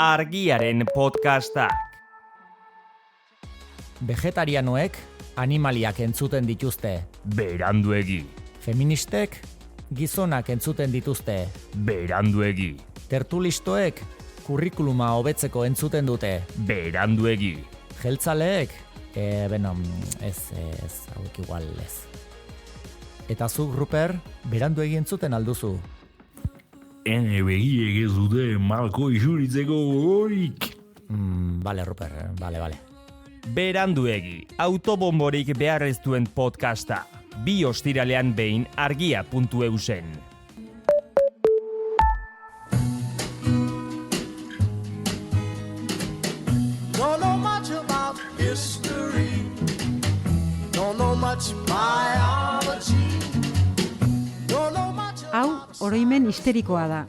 Argiaren podcastak. Vegetarianoek animaliak entzuten dituzte. Beranduegi. Feministek gizonak entzuten dituzte. Beranduegi. Tertulistoek kurrikuluma hobetzeko entzuten dute. Beranduegi. Jeltzaleek, hauek igual ez. Eta zuk, Ruper, beranduegi entzuten alduzu. Ene begiek ez dute malko isuritzeko gogorik. Bale, Ruper, bale. Beranduegi, autobomborik behar ez duen podcasta. 2 ostiralean behin argia.eusen. Don't know much about history. Don't know much biology. Don't know much Hau, oroimen histerikoa da.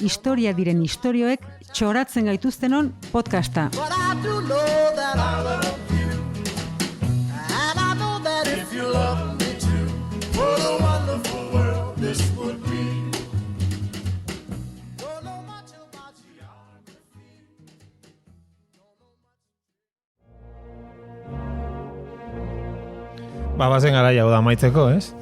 Historia diren istorioek txoratzen gaituztenon podcasta. but I do know that I love you. And I know that if you love me too, what a wonderful world this would be. Don't know much about geography. Bazen garaia hau da amaitzeko, ez?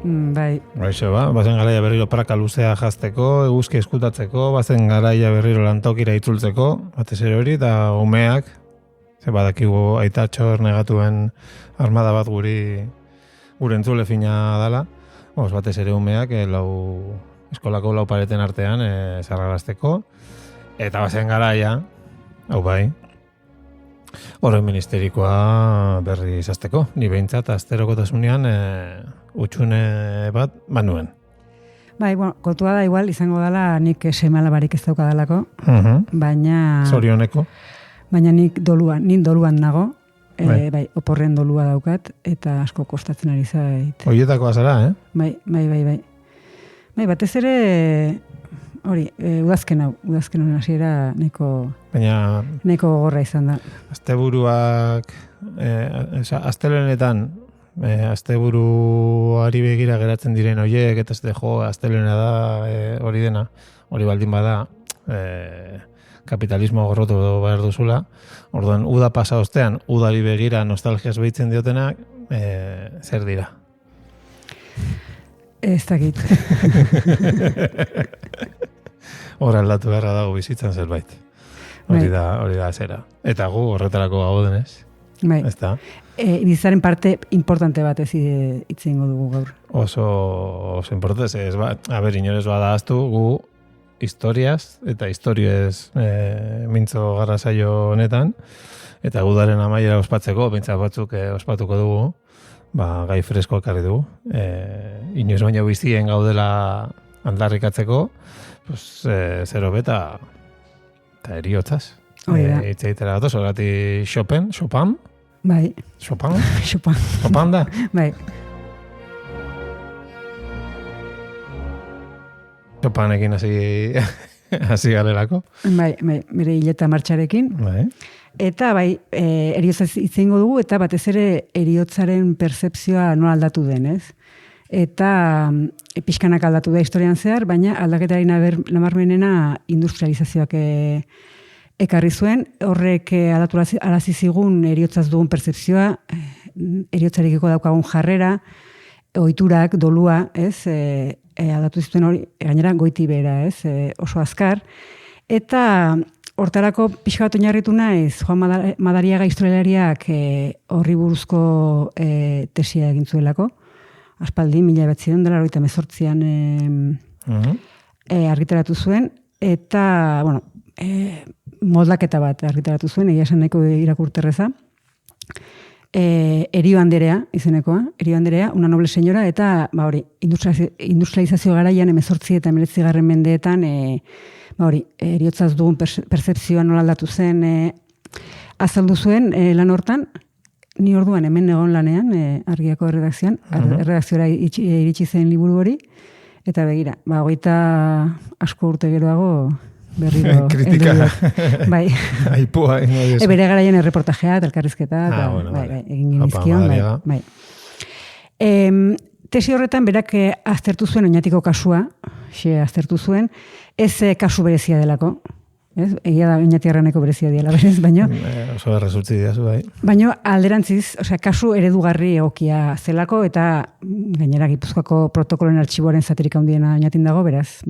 Bai, Baixo, bazen garaia berriro praka luzea jazteko, eguzki eskutatzeko, bazen garaia berriro lantokira itzultzeko, batez ere hori, eta umeak, ze badakigu aitatxor negatuen armada bat gure entzule fina dala, batez ere umeak eskolako lau pareten artean zarrarazteko, eta bazen garaia, hau bai, Horren ministerikoa berri izazteko. Ni behintzat, asterokotasunean utxune bat nuen. bai, kontua da igual izango dela nik seme-alabarik ez daukadalako, baina Zorioneko. nik doluan nago, Bai. bai, oporren dolua daukat, eta asko kostatzen ari zait. Hoietakoa zara, eh? Bai. Bai, batez ere, hori, udazken hasiera Baina neko gogorra izan da. asteburuak, astelenetan, asteburuari begira geratzen diren hoiek, eta astelena da, hori dena, hori baldin bada, kapitalismo gorrotu behar duzula. Orduan, uda pasa ostean, udari begira nostalgiaz behitzen diotenak, zer dira? Ez dakit. Hor aldatu beharra dago bizitzan zerbait. Hori da zera. Eta gu horretarako gaudenez. Bai. Ezta? Bizaren parte importante bat ez hitz egingo dugu gaur. Oso importante, ez ba, inorez bada aztu, gu historiaz eta historioez mintzo garra saio honetan, eta gudaren amaiera ospatzeko, bintzat batzuk ospatuko dugu, gai fresko ekarri dugu. Inoiz baino bizien gaudela aldarrikatzeko, zero beta eta eriotzaz. Hori da. Itzaitera gatoz, horreti Chopin? Bai. Chopin da? Bai. Chopinekin hasi galerako. Bai, bere hileta martxarekin. Bai. Eta bai, eriotzaz hitz egingo dugu, eta batez ere eriotzaren pertzepzioa nola aldatu den, ez? Eta pixkanak aldatu da historian zehar, baina aldaketari nabarmenena industrializazioak ekarri zuen, horrek aldatu arazi zigun eriotzaz dugun pertzepzioa, eriotzarekiko daukagun jarrera, ohiturak, dolua, ez? Aldatu zituen hori, gainera goiti bera, ez? Oso azkar. Eta hortarako pixka bat oinarritu naiz, Juan Madariaga historialariak horri buruzko tesia egin zuelako. Aspaldi, 1988an argitaratu zuen, eta, moldaketa bat argitaratu zuen, egia esan nahiko irakurterreza. Erio Anderea, izenekoa, Erio Anderea, una noble señora, eta, industrializazio garaian 18 eta 19. mendeetan, eriotzaz dugun pertzepzioa nola aldatu zen azaldu zuen lan hortan. Ni orduan hemen egon lanean, argiako erredakzioan, erredakziora iritsi zen liburu hori, eta begira, hogeita asko urte geroago berriro. Kritika. Bai. Aipua. Bere garaien erreportajea, elkarrizketa, egin genizkion. Bai. Tesi horretan berak aztertu zuen oinatiko kasua, aztertu zuen, ez kasu berezia delako. Ez? Egia da oinatiarraneko berezia diela, berez, baino. Oso errezutzi diazu, bai. Baino alderantziz, kasu eredugarri egokia zelako, eta gainera Gipuzkoako protokoloen artxiboaren zaterik handiena oinatin dago, beraz,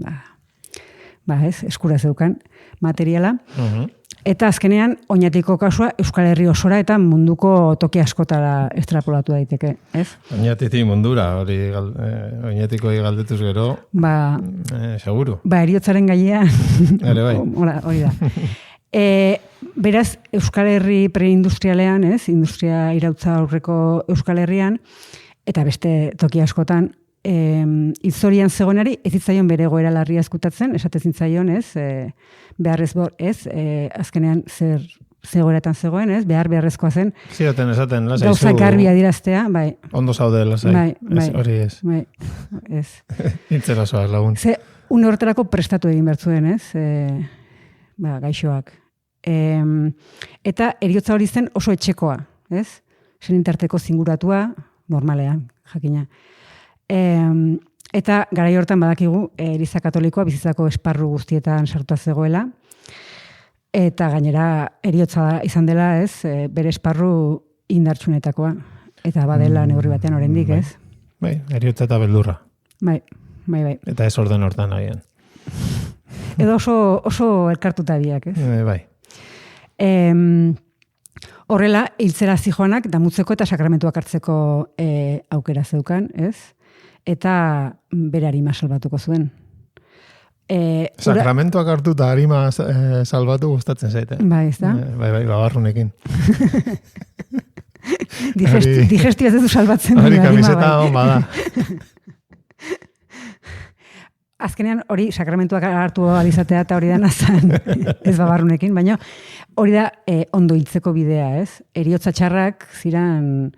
ez, eskura zeukan materiala. Eta azkenean, oinatiko kasua Euskal Herri osora eta munduko toki askotara estrapolatu daiteke, ez? Oinatitik mundura, hori oinatikoi galdetuz gero, seguru. Heriotzaren gailean, bai. Hori da. Beraz, Euskal Herri preindustrialean, ez? Industria irautza aurreko Euskal Herrian, eta beste toki askotan, itzorian zegoenari, ez zitzaion bere egoera larria eskutatzen, esate zintzaion, ez? Azkenean zer zegoeratan zegoen, ez? Beharrezkoa zen. Zioten esaten, lasai zu. Gauzak garbi adiraztea, bai. Ondo zaude, lasai. Hori ez. Bai, ez. Intzera zoaz, lagun. Ze, une horretarako prestatu egin bertzuen, ez? Gaixoak. Eta eriotza hori zen oso etxekoa, ez? Senintarteko zinguratua, normalean, jakina. Eta garai hortan badakigu Eliza Katolikoa bizitzako esparru guztietan sartua zegoela, eta gainera eriotza izan dela, ez, bere esparru indartsunetakoa, eta badela neurri batean oraindik, ez? Bai, eriotza eta beldurra. Bai. Eta ez orden hortan agian. Edo oso elkartuta biak, ez? Bai. Horrela, hiltzera zijoanak damutzeko eta sakramentuak hartzeko aukera zeukan, ez? Eta bere arima salbatuko zuen. Sakramentuak hartu eta arima salbatu gustatzen zaite. Bai, ez da? Bai, babarrunekin. Digestioa ez du salbatzen. Hori kamiseta hon bada. Azkenean hori sakramentuak hartu alizatea eta hori da nazan, ez babarrunekin, baina hori da ondo hiltzeko bidea, ez? Eriotza txarrak ziran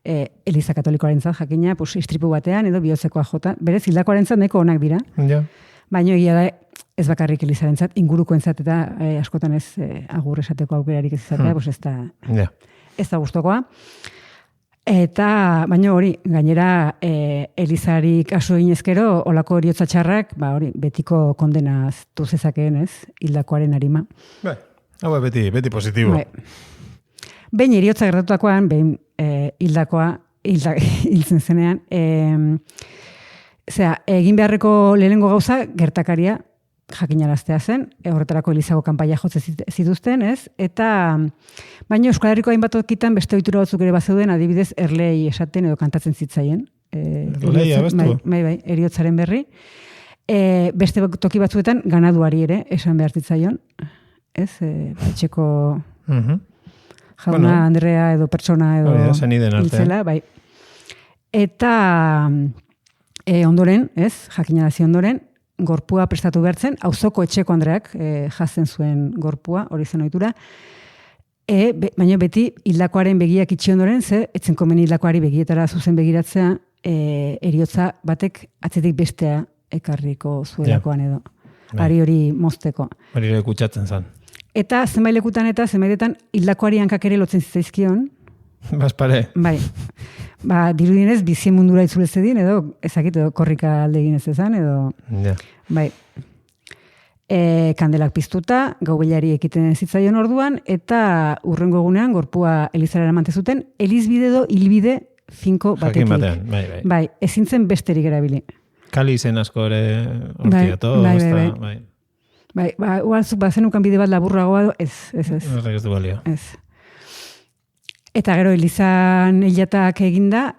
Eliza Katolikoaren zat, jakina, istripu batean edo bihotzekoa jota. Berez, hildakoaren zat neko onak dira. Ja. Baina egia da ez bakarrik Elizaren zat, ingurukoen zat eta askotan ez agur esateko aukerarik ez izatea, ez da gustokoa. Eta, baina hori, gainera Elizari kasu eginezkero, olako eriotza txarrak, betiko kondenaztu zezakeen, ez? Hildakoaren arima. Bai, hau beti positibo. Behin eriotza gertatutakoan, behin hiltzen zenean, egin beharreko lehenengo gauza gertakaria jakinaraztea zen, horretarako Elizago kanpaia jotze zituzten, ez? Eta, baina Euskal Herriko hainbat tokitan beste ohitura batzuk ere bazeuden, adibidez, erlei esaten edo kantatzen zitzaien. Erlei abestu? Bai, eriotzaren berri. Beste toki batzuetan ganaduari ere esan behar zitzaion, ez? Etxeko jauna, Andrea edo pertsona edo hiltzela, bai. Eta ondoren, ez? Jakinarazi ondoren, gorpua prestatu behartzen, auzoko etxeko Andreak jazen zuen gorpua, hori zen ohitura. Baina beti hildakoaren begiak itxi ondoren, etzen komeni hildakoari begietara zuzen begiratzea, eriotza batek atzetik bestea ekarriko zuelakoan edo. Ari hori mozteko. Hori ere kutsatzen zen. Eta zenbait lekutan eta zenbaitetan hildakoari hankak ere lotzen zitzaizkion. Bazpare. Bai. Dirudienez, bizien mundura itzulez edin, edo ezakit, edo korrika alde egin ez ezan, edo... Ja. Bai. Kandelak piztuta, gaubelari ekiten zitzaion orduan, eta urrengo egunean gorpua Elizara eramante zuten, elizbide edo hilbide finko batekin. Jakin batean, bai. Ezintzen besterik erabili. Kali zen asko ere hortiato. Bai, ualzuk bazenukan bide bat laburragoa, ez. Horrek ez du balio. Ez. Eta gero Elizan hilatak eginda,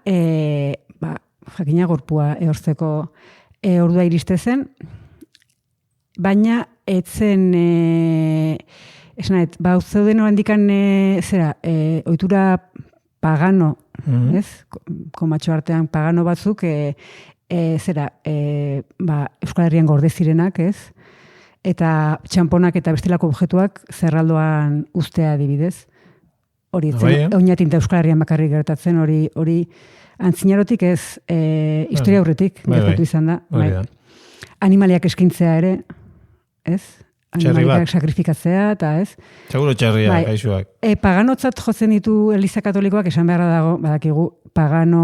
jakina gorpua ehorzeko ordua iriste zen, baina etzen, esanet, zeuden orandikan ohitura pagano, ez? Komatxo artean pagano batzuk, Euskal Herrian gorde zirenak, ez? Eta txamponak eta bestelako objektuak zerraldoan ustea adibidez. Hori, oinatinta Euskal Herrian bakarrik gertatzen, hori antzinarotik ez, historia aurretik gertatu izan da. Animaliak eskintzea ere, ez? Animaliak sakrifikatzea, eta ez? Seguro txerria, gaixoak. Paganotzat jotzen ditu Eliza Katolikoak, esan beharra dago, badakigu, pagano,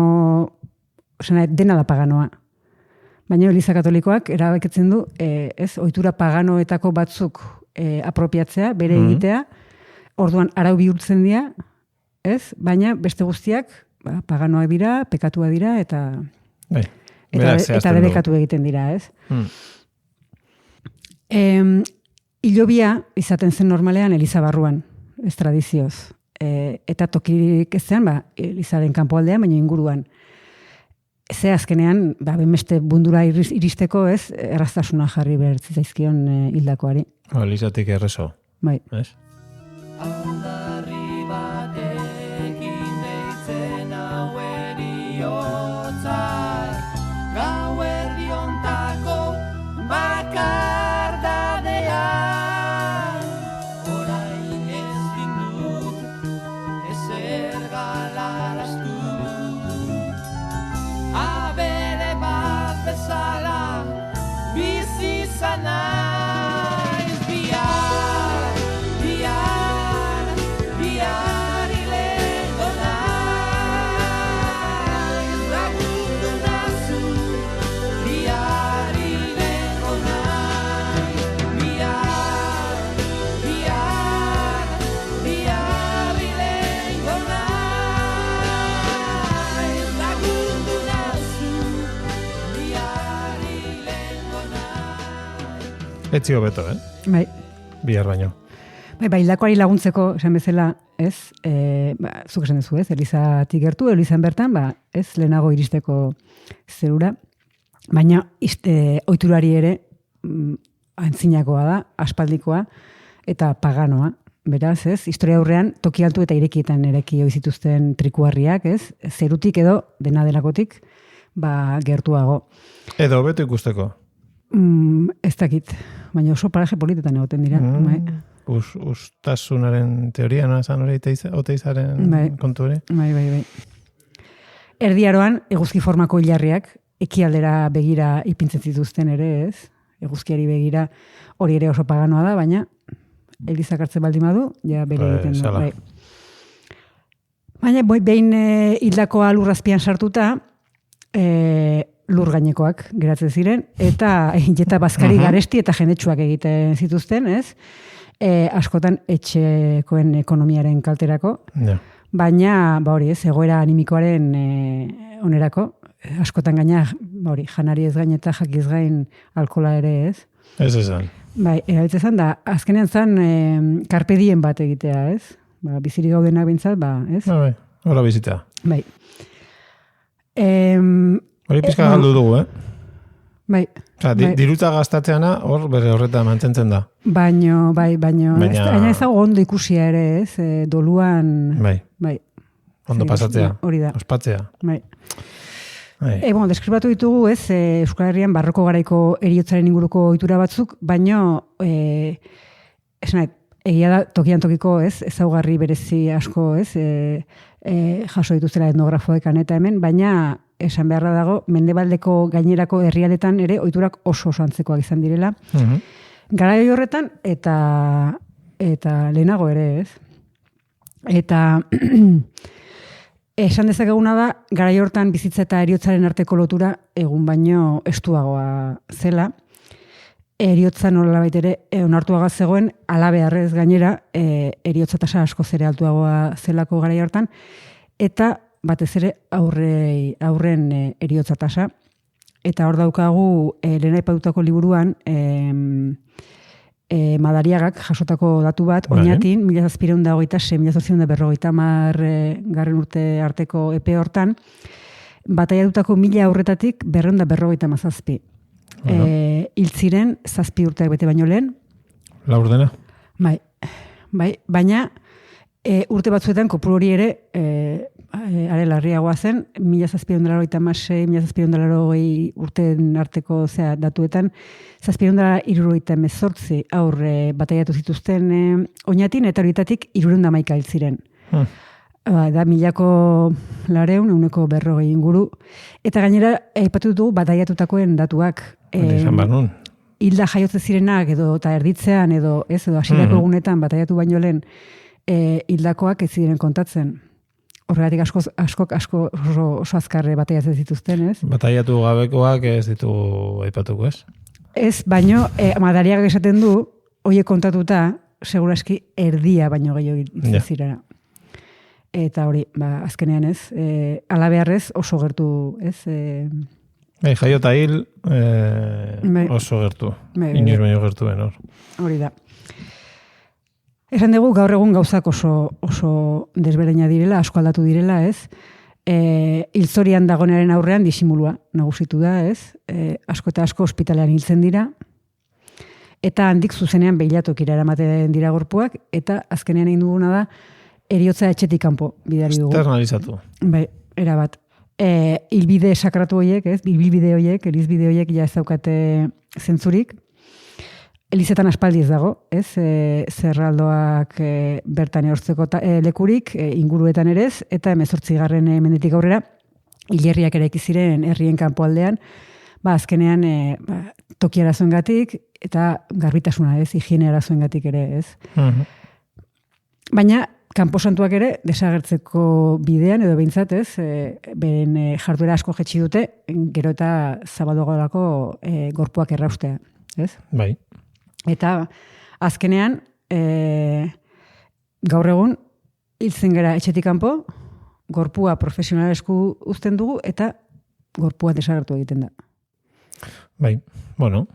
dena da paganoa. Baina Eliza Katolikoak erabakitzen du, ohitura paganoetako batzuk apropiatzea, bere egitea, orduan arau bihurtzen dira, ez? Baina beste guztiak paganoak dira, pekatua dira, eta debekatu egiten dira, ez? Hilobia izaten zen normalean Eliza barruan, ez tradizioz. Eta tokirik ezean, Elizaren kanpoaldean, baina inguruan. Ze azkenean, benbeste bundura iristeko, ez, erraztasuna jarri behar zitzaizkion hildakoari. Elizatik errezo. Bai. Ez? Aldarri batekin deitzen hau eriotzak, gau erdiontako bakardadean, orain ezin dut ezer galaraztu, abere bat bezala bizi izan naiz bihar, bihar hilengo naiz, lagundu nazu, bihar hilengo naiz, bihar hilengo naiz, lagundu nazu, bihar hilengo naiz. Etzio beto, Bai. Bihar baino. Bai, hildakoari laguntzeko, esan bezala, ez, zuk esan duzu, ez, Elizatik gertu, Elizan bertan, ez, lehenago iristeko zerura, baina ohiturari ere antzinakoa da, aspaldikoa, eta paganoa, beraz, ez, historia aurrean, toki altu eta irekietan ereki oizituzten trikuarriak, ez, zerutik edo dena delakotik, gertuago. Edo beto ikusteko. Ez dakit, baina oso paraje politetan egoten dira. Bai. Ustasunaren teoria, no? Esan hori oteizaren kontu hori? Bai. Erdiaroan, eguzki formako hilarriak, ekialdera begira ipintzen zituzten ere, ez? Eguzkiari begira hori ere oso paganoa da, baina Elizak hartzen baldin badu, ja bere egiten du. Bai. Baina behin hildakoa lurrazpian sartuta, lur gainekoak geratzen ziren, eta jeta bazkari garesti eta jendetsuak egiten zituzten, ez? Askotan etxekoen ekonomiaren kalterako, baina, hori ez, egoera animikoaren onerako, askotan gaina, janari ez gain eta jakiz gain alkola ere, ez? Ez esan. Bai, erabiltzen zan da, azkenean zan carpe diem bat egitea, ez? Bizirik gaudenak bintzat, ez? Bai, hola bizita. Bai. Hori pizka galdu dugu, Bai. Dirutza gastatzeana hor bere horretan mantentzen da. Baina ez dago ondo ikusia ere, ez? Doluan... Bai. Ondo pasatzea. Hori da. Ospatzea. Bai. Deskribatu ditugu, ez? Euskal Herrian barroko garaiko heriotzaren inguruko ohitura batzuk, baina egia da tokian tokiko, ez? Ezaugarri berezi asko, ez? Jaso dituztela etnografoekan eta hemen, baina esan beharra dago, mendebaldeko gainerako herrialdetan ere ohiturak oso antzekoak izan direla. Garai horretan eta lehenago ere, ez? Eta esan dezakeguna da, garai hortan bizitza eta heriotzaren arteko lotura egun baino estuagoa zela. Heriotza nolabait ere onartuaga zegoen, halabeharrez gainera, heriotza tasa asko zere altuagoa zelako garai hortan, eta batez ere aurren heriotza tasa. Eta hor daukagu, lehen aipatutako liburuan, Madariagak jasotako datu bat, oinatin, 1726-1850 garren urte arteko epe hortan, bataiatutako 1000 aurretatik 257. Hiltziren 7 urteak bete baino lehen. Laurdena? Bai, baina urte batzuetan kopuru hori ere are larriagoa zen, 1796-1798 urteen arteko datuetan, 1778 aurre bataiatu zituzten oinatin, eta horietatik 311 hil ziren. Da 1.200 inguru. Eta gainera, aipatu dugu bataiatutakoen datuak. Hilda jaiotze zirenak edo eta erditzean edo hasierako egunetan bataiatu baino lehen hildakoak ez ziren kontatzen. Horregatik asko oso azkarre bataiatzen zituzten, ez? Bataiatu gabekoak ez ditu aipatuko, ez? Ez, baino, Madariagak esaten du, Oie kontatuta, seguraski erdia baino gehiago Ja. zirela. Eta hori, azkenean ez, alabeharrez oso gertu, ez, Jaiota hil Bai. oso gertu. Bai. Inoiz baino gertuen hor. hori da. Esan dugu, gaur egun gauzak oso desberdina direla, asko aldatu direla, ez? Hilzorian dagoenaren aurrean disimulua nagusitu da, ez? Asko eta asko ospitalean hiltzen dira, eta handik zuzenean behilatokira eramaten dira gorpuak, eta azkenean egin duguna da, eriotza etxetik kanpo bidali dugu. Externalizatu. Bai, erabat. Hilbide sakratu horiek, ez? Ibilbide horiek, elizbide horiek ja ez daukate zentzurik. Elizetan aspaldi ez dago, ez? Zerraldoak bertan erortzeko lekurik, inguruetan ere ez, eta 18. Mendetik aurrera, hilerriak eraiki ziren herrien kanpoaldean, azkenean toki arazoengatik eta garbitasuna, ez? Higiene arazoengatik ere, ez? Baina kanposantuak ere desagertzeko bidean edo behintzat, ez? Beren jarduera asko jetxi dute, gero eta zabalduagorako gorpuak erraustea, ez? Bai. Eta azkenean, gaur egun, hiltzen gara etxetik kanpo, gorpua profesional esku uzten dugu, eta gorpua desagertu egiten da. Bai, bueno,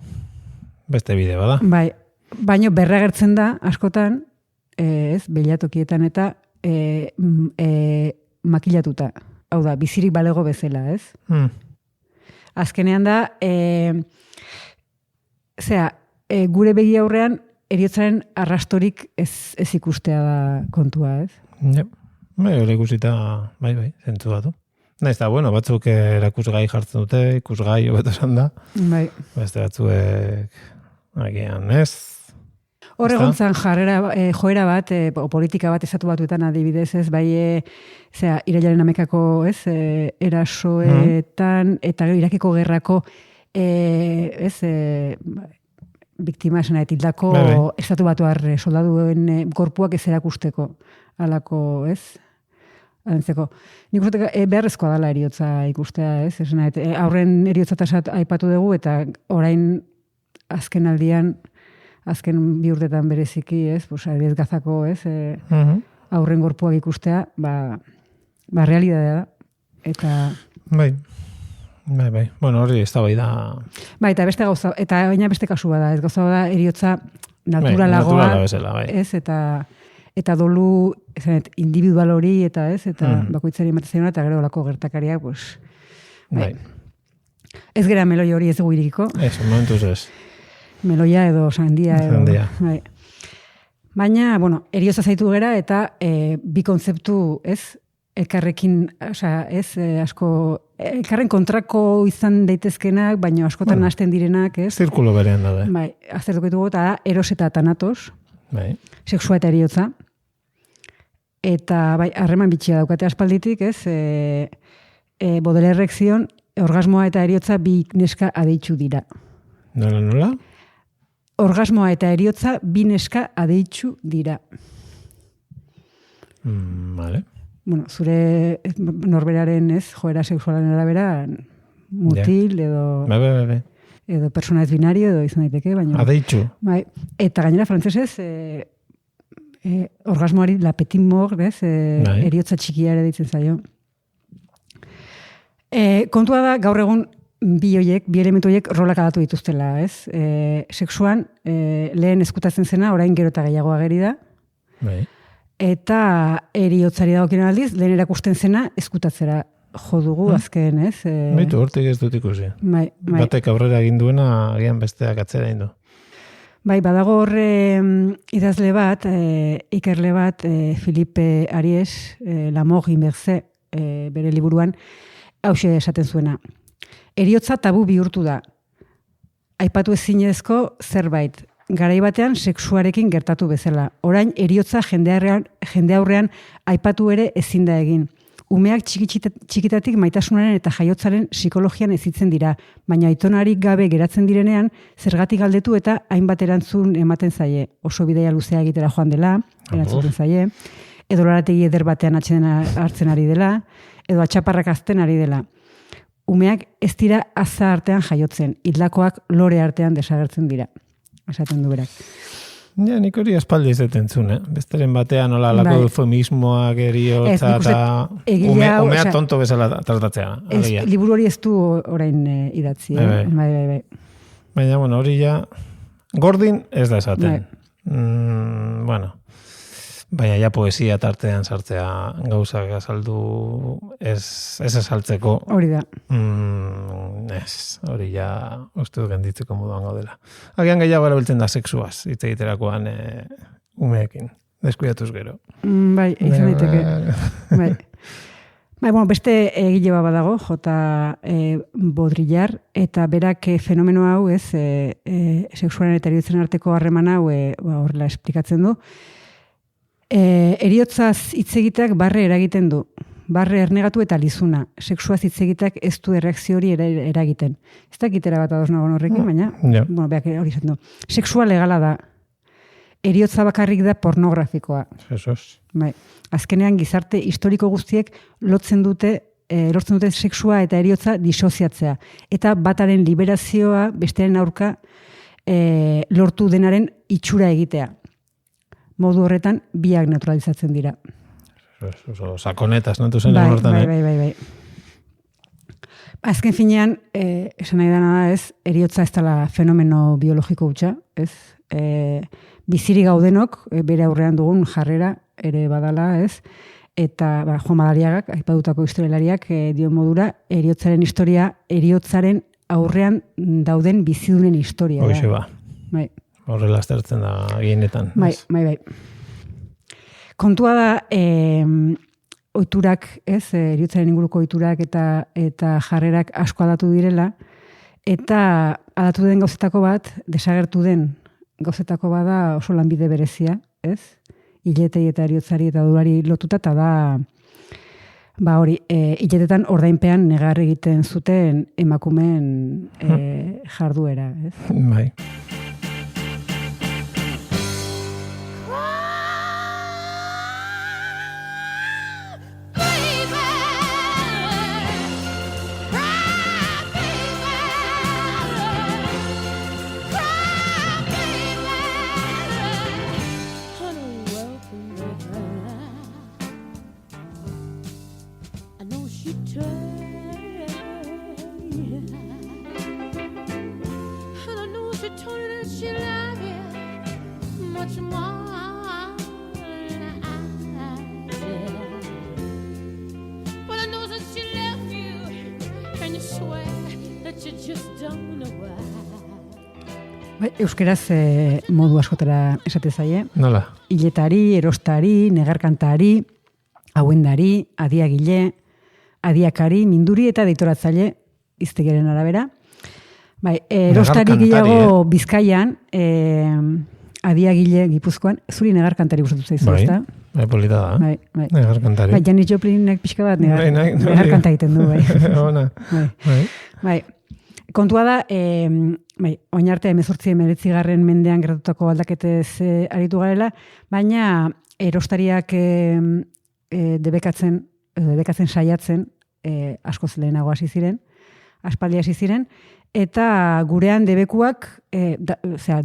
beste bide bada. Bai, baino berragertzen da, askotan, ez, behilatokietan eta makilatuta. Hau da, bizirik balego bezala, ez? Azkenean da, gure begi aurrean eriotzaren arrastorik ez ikustea da kontua, ez? Ja, hori ikusita, bai, zentzu batu. Naiz da, bueno, batzuk erakusgai jartzen dute, ikusgai hobeto esan da. Bai. Beste batzuek, agian, ez? Horregontzan joera bat, politika bat estatu batuetan adibidez, ez, bai, irailaren amekako, ez, erasoetan, eta Irakeko gerrako, ez, biktima esena etildako estatu batuar soldaduen gorpuak ez erakusteko, alako, ez? Adentzeko. Nik uste beharrezkoa dela eriotza ikustea, ez? Esena, aurren eriotza tasat aipatu dugu, eta orain azken aldian, azken 2 urtetan bereziki, ez? Adibidez Gazako, ez? Aurren gorpuak ikustea, realidadea da. Eta... Bai. Bueno, hori ez da bai da... Bai, eta beste gauza, eta baina beste kasu bada, ez gauza bada eriotza naturalagoa, naturala bezala, bai. Ez, eta dolu, individual hori, eta ez, eta bakoitzari ematen zaiona, eta gero olako gertakariak, pues... Bai. Ez gera meloi hori ez dugu irikiko. Ez, momentuz ez. Meloia edo sandia. Bai. Baina, bueno, eriotza zaitu gera, eta bi kontzeptu, ez, elkarrekin, ez, asko, elkarren kontrako izan daitezkenak, baina askotan hasten direnak, ez? Zirkulo berean da. Bai, aztertuko ditugu, eta da, eros eta tanatos, bai. Sexua eta eriotza. Eta, bai, harreman bitxia daukate aspalditik, ez? Baudelairek zion, orgasmoa eta eriotza bi neska adeitzu dira. Nola? Orgasmoa eta eriotza bi neska adeitzu dira. Vale. Bueno, zure norberaren, ez, joera sexualen arabera, mutil edo... Bai. Edo persona ez binario, edo izan daiteke, baina... Adeitzu. Bai, eta gainera frantzesez, orgasmoari la petit mort, ez, eriotza txikia ere ditzen zaio. Kontua da, gaur egun, bi elementu horiek rolak aldatu dituztela, ez? Sexuan, lehen eskutatzen zena, orain gero eta gehiago ageri da. Bai. Eta eriotzari dagokien aldiz, lehen erakusten zena eskutatzera jo dugu azken, ez? Baitu, hortik ez dut ikusi. Bai. Batek aurrera egin duena, agian besteak atzera egin du. Bai, badago horre idazle bat, ikerle bat, Philippe Ariès, La mort inversée, bere liburuan, hauxe esaten zuena. Eriotza tabu bihurtu da. Aipatu ezinezko zerbait. Garai batean sexuarekin gertatu bezala. Orain eriotza jende aurrean aipatu ere ezin da egin. Umeak txikitatik maitasunaren eta jaiotzaren psikologian ezitzen dira, baina aitonarik gabe geratzen direnean, zergatik galdetu eta hainbat erantzun ematen zaie. Oso bidaia luzea egitera joan dela, erantzuten zaie, edo lorategi eder batean hartzen ari dela, edo atxaparrak azten ari dela. Umeak ez dira aza artean jaiotzen, hildakoak lore artean desagertzen dira. Esaten du berak. Ja, nik hori aspaldi ez entzun, Besteren batean nola lako Bai. eufemismoak eriotza Ez, nik uste eta egilea, umea osea, tonto bezala tratatzea. alegia. Liburu hori ez du orain idatzi. Bai. Baina, bueno, hori ja, gordin ez da esaten. Bueno, baina ja poesia tartean sartzea gauzak azaldu ez esaltzeko. Hori da. Ez, hori ja uste du genditzeko moduan gaudela. Agian gehiago erabiltzen da sexuaz, hitz egiterakoan umeekin, deskuidatuz gero. Bai, izan daiteke. Bai. Bueno, beste egile bat badago, J. Baudrillard, eta berak fenomeno hau, sexuaren eta eriotzaren arteko harreman hau horrela esplikatzen du. Eriotzaz hitz egiteak barre eragiten du. Barre ernegatu eta lizuna. Sexuaz hitz egiteak ez du erreakzio hori eragiten. Ez dakitera bat ados nagoen horrekin, baina, bueno, beak hori esaten du. Sexua legala da. Eriotza bakarrik da pornografikoa. Jesus. Bai. Azkenean gizarte historiko guztiek lortzen dute sexua eta eriotza disoziatzea. Eta bataren liberazioa bestearen aurka lortu denaren itxura egitea. Modu horretan biak naturalizatzen dira. Sakonetas, no? Zen Bai. Azken finean, esan nahi dana da ez, eriotza ez dela fenomeno biologiko hutsa, ez? Biziri gaudenok, bere aurrean dugun jarrera ere badala, ez? Eta Juan Madariagak, aipatutako historialariak dio modura, eriotzaren historia, eriotzaren aurrean dauden bizidunen historia. Hoxe ba. Bai. Horrela aztertzen da gehienetan. Bai. Kontua da, ohiturak, ez, eriotzaren inguruko ohiturak eta jarrerak asko aldatu direla, eta aldatu den gauzetako bat, desagertu den gauzetako bada oso lanbide berezia, ez? Iletei eta eriotzari eta odolari lotuta, eta da hori, iletetan ordainpean negar egiten zuten emakumeen jarduera, ez? Bai. Euskeraz modu askotara esate zaie. Nola? Iletari, erostari, negarkantari, hauendari, adiagile, adiakari, minduri eta deitoratzaile iztegiaren arabera. Bai, erostari gehiago Bizkaian, adiagile Gipuzkoan, zuri negarkantari gustatu zaizu, ezta? Bai, polita da. Bai. Negarkantari. Bai, Janis Joplinek pixka bat negarkanta egiten du, bai. Ona. Bai. Kontua da, oinarte 19 mendean gertatutako aldaketez aritu garela, baina erostariak debekatzen saiatzen askoz lehenago hasi ziren, aspaldi hasi ziren, eta gurean debekuak,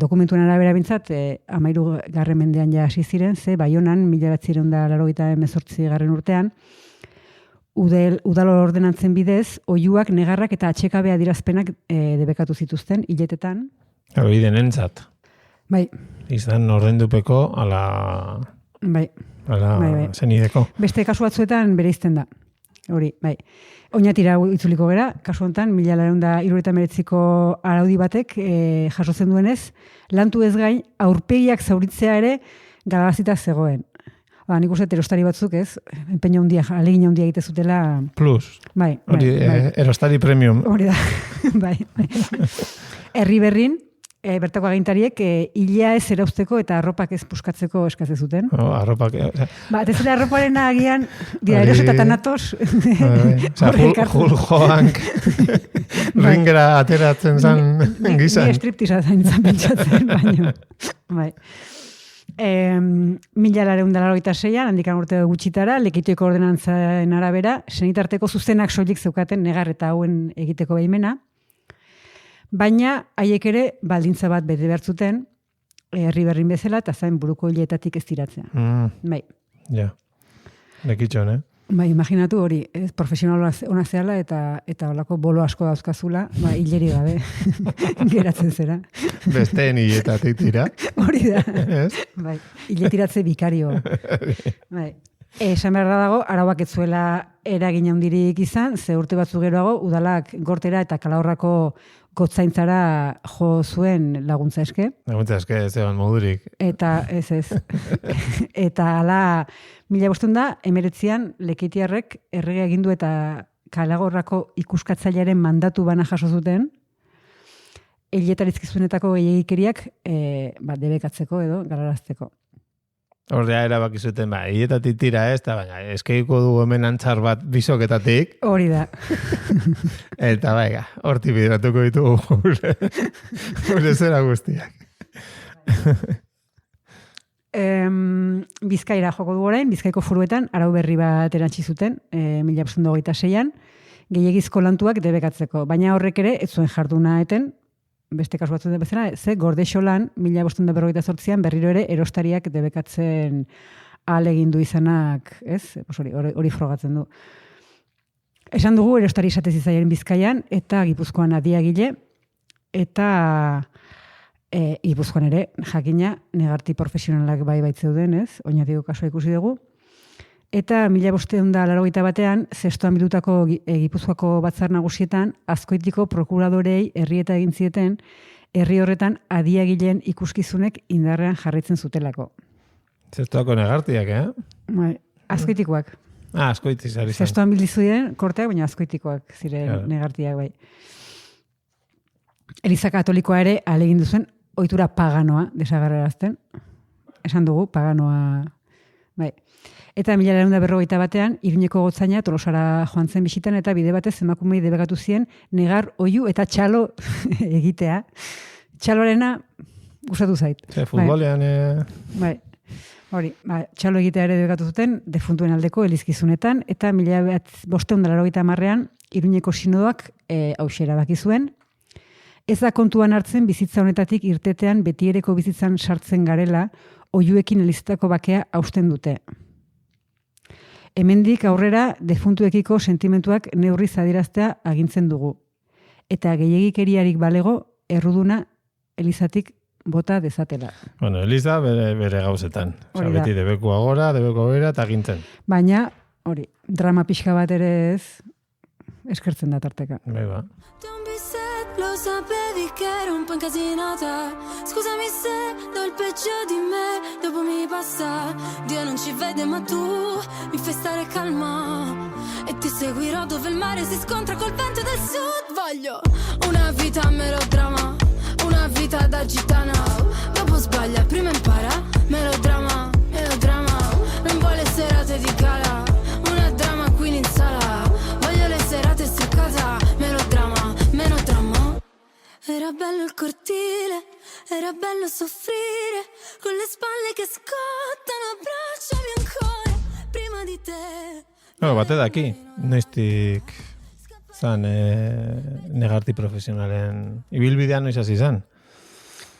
dokumentuen arabera bintzat, 13 mendean ja hasi ziren, Baionan, 1988 urtean, udalo ordenantzen bidez, oihuak, negarrak eta atxekabe adirazpenak debekatu zituzten, hiletetan. Hori denentzat. Bai. Izan ordendupeko ala zenideko. Beste kasu batzuetan bereizten da. Hori, bai. Oinatira itzuliko gera, kasu honetan, 1979ko araudi batek jasotzen duenez, lantu ez gain, aurpegiak zauritzea ere galabazita zegoen. Nik uste erostari batzuk, ez? Empeña handia, alegina handia egite zutela. Plus. Bai. Erostari premium. Hori da. Bai. Herri berrin, bertako agintariek, hilea ez erauzteko eta arropak ez puskatzeko eskatze zuten. Arropak. Ez da arroparen agian, dira eros eta tanatos. Huljoank. Ringera ateratzen zan gizan. Ni striptiza zaintzan pentsatzen, baina. Bai. 1986an, handikan urte gutxitara, lekitoiko ordenantzaren arabera, senitarteko zuzenak soilik zeukaten negar eta hauen egiteko behimena, baina haiek ere baldintza bat bete behar zuten, herri berrin bezala, eta zain buruko hiletatik ez tiratzea. Bai. Ja. Lekitxon, Bai, imaginatu hori, ez profesional ona zehala eta holako bolo asko dauzkazula, hileri gabe geratzen zera. Besteen hiletatik tira. Hori da. Ez? Bai, hiletiratze bikario. Bai. Esan behar dago, arauak ez zuela eragin handirik izan, ze urte batzu geroago, udalak gortera eta Kalahorrako gotzaintzara jo zuen laguntza eske. Laguntza eske, ez egon modurik. Eta ez. Eta ala, 1519 Lekitiarrek errege agindu eta Kalahorrako ikuskatzailearen mandatu bana jaso zuten, hiletarizkizunetako gehiagikeriak debekatzeko edo galarazteko. Ordea erabaki zuten, hiletatik tira ez, eta baina eskeiko dugu hemen antzar bat bizoketatik. Hori da. Eta horti bideratuko ditugu gure zera guztiak. Bizkaira joko du orain, Bizkaiko foruetan arau berri bat erantzi zuten, 1926an, gehiegizko lantuak debekatzeko. Baina horrek ere, ez zuen jarduna eten, beste kasu batzuen bezala, ze Gordexolan 1548an berriro ere erostariak debekatzen ahalegin du izanak, ez? Hori frogatzen du. Esan dugu erostari esatez izaien Bizkaian eta Gipuzkoan adiagile eta Gipuzkoan ere jakina negarti profesionalak bai baitzeuden, ez? Oinatiko kasua ikusi dugu. Eta 1581an zestoan bildutako Gipuzkoako batzar nagusietan Azkoitiko prokuradorei herrieta egin zieten herri horretan adiagileen ikuskizunek indarrean jarraitzen zutelako. Zestoako negartiak, Bai, Azkoitikoak. Azkoitiz ari zen. Zestoan bildu ziren korteak, baina Azkoitikoak ziren negartiak, bai. Eliza Katolikoa ere ahalegin duzuen ohitura paganoa desagerrarazten. Esan dugu paganoa, bai. Eta 1941an Iruñeko gotzaina Tolosara joan zen bisitan eta bide batez emakumei debekatu zien negar, oihu eta txalo egitea. Txaloarena gustatu zait. Futbolean... Bai. Hori, txalo egitea ere debekatu zuten defuntuen aldeko elizkizunetan eta 1580an Iruñeko sinodoak hauxera baki zuen. Ez da kontuan hartzen bizitza honetatik irtetean betiereko bizitzan sartzen garela oihuekin elizetako bakea hausten dute. Hemendik aurrera defuntuekiko sentimentuak neurriz adieraztea agintzen dugu. Eta gehiegikeriarik balego erruduna elizatik bota dezatela. Bueno, Eliza bere gauzetan. Beti debeko agora, debeko bera eta agintzen. Baina, hori, drama pixka bat ere ez eskertzen da tarteka. Beba. Lo sapevi che ero un po' incasinata. Scusami se do il peggio di me, dopo mi passa. Dio non ci vede ma tu mi fai stare calma. E ti seguirò dove il mare si scontra col vento del sud. Voglio una vita melodrama, una vita da gitana. Dopo sbaglia, prima impara. Melodrama, melodrama. Non vuole serate di gala, una drama queen in sala. Voglio le serate struccata. Melodrama, melodrama. Era bello il cortile, era bello soffrire, con le spalle che scottano, abbracciami ancora, prima di te. Bate daki, noiztik zan negarti profesionalen ibilbidean noiz hasi zan?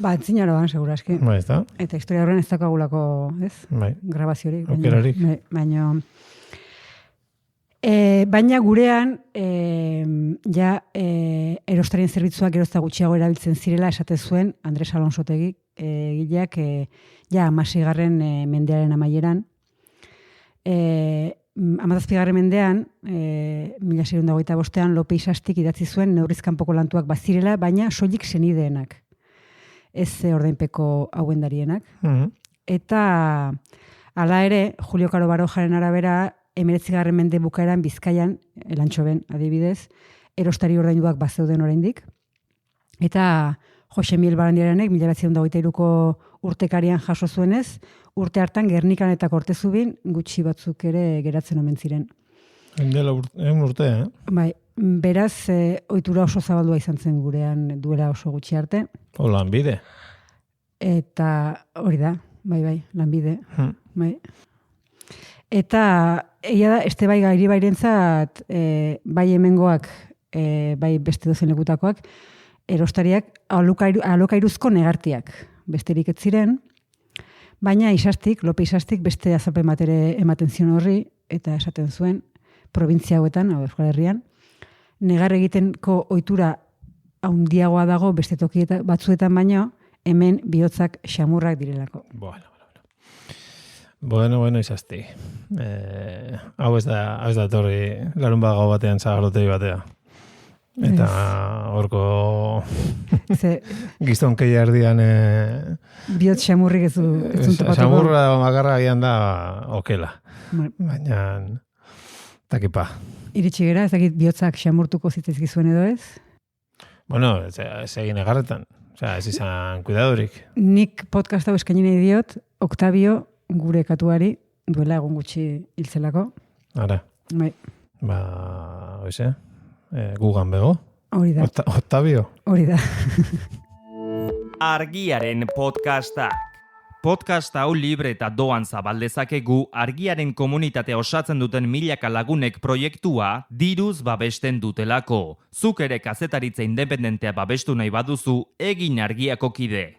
Entzinaroan, seguraski. Bai, ez da? Eta historia horren ez dakagulako, ez? Bai. Grabaziorik. Aukerarik. Baina gurean erostarien zerbitzuak gerozta gutxiago erabiltzen zirela esate zuen Andres Alonsotegi gileak 16. Mendearen amaieran. 17. mendean 1625an Lope Isastik idatzi zuen neurrizkanpoko lantuak bazirela, baina soilik senideenak. Ez ordainpeko hauendarienak. Eta hala ere, Julio Caro Barojaren arabera 19. mende bukaeran Bizkaian, Elantxoben adibidez, erostari ordainuak bazeuden oraindik. Eta Jose Miel Barandiaranek 1923ko urtekarian jaso zuenez, urte hartan Gernikan eta Kortezubin gutxi batzuk ere geratzen omen ziren. Dela urte, Bai, beraz, ohitura oso zabaldua izan zen gurean duela oso gutxi arte. Lanbide. Eta hori da, bai, lanbide. Bai. Eta egia da, Estebai Gairibairentzat bai hemengoak, bai beste dozen lekutakoak, erostariak alokairuzko negartiak besterik ez ziren, baina Lope Isastik beste azalpen bat ere ematen zion horri, eta esaten zuen, provintzia hauetan, Euskal Herrian, negar egitenko ohitura handiagoa dago beste toki batzuetan baino, hemen bihotzak xamurrak direlako. Bueno, Isasti. Hau ez da torri larun gau batean zagarrotei batea. Eta horko gizonkei erdian bihotz xamurrik ez topatuko. Xamurra makarra agian da okela. Baina takipa. Iritsi gera, ez dakit bihotzak xamurtuko zitzaizkizuen edo ez? Bueno, ez egin egarretan. Ez izan kuidadorik. Nik podcast hau eskaini nahi diot, Octavio gure katuari duela egun gutxi hiltzelako. Ara. Bai. Oize? Gugan bego? Hori da. Octavio? Hori da. Argiaren podcasta. Podcast hau libre eta doan zabaldezakegu Argiaren komunitatea osatzen duten milaka lagunek proiektua diruz babesten dutelako. Zuk ere kazetaritza independentea babestu nahi baduzu, egin Argiako kide.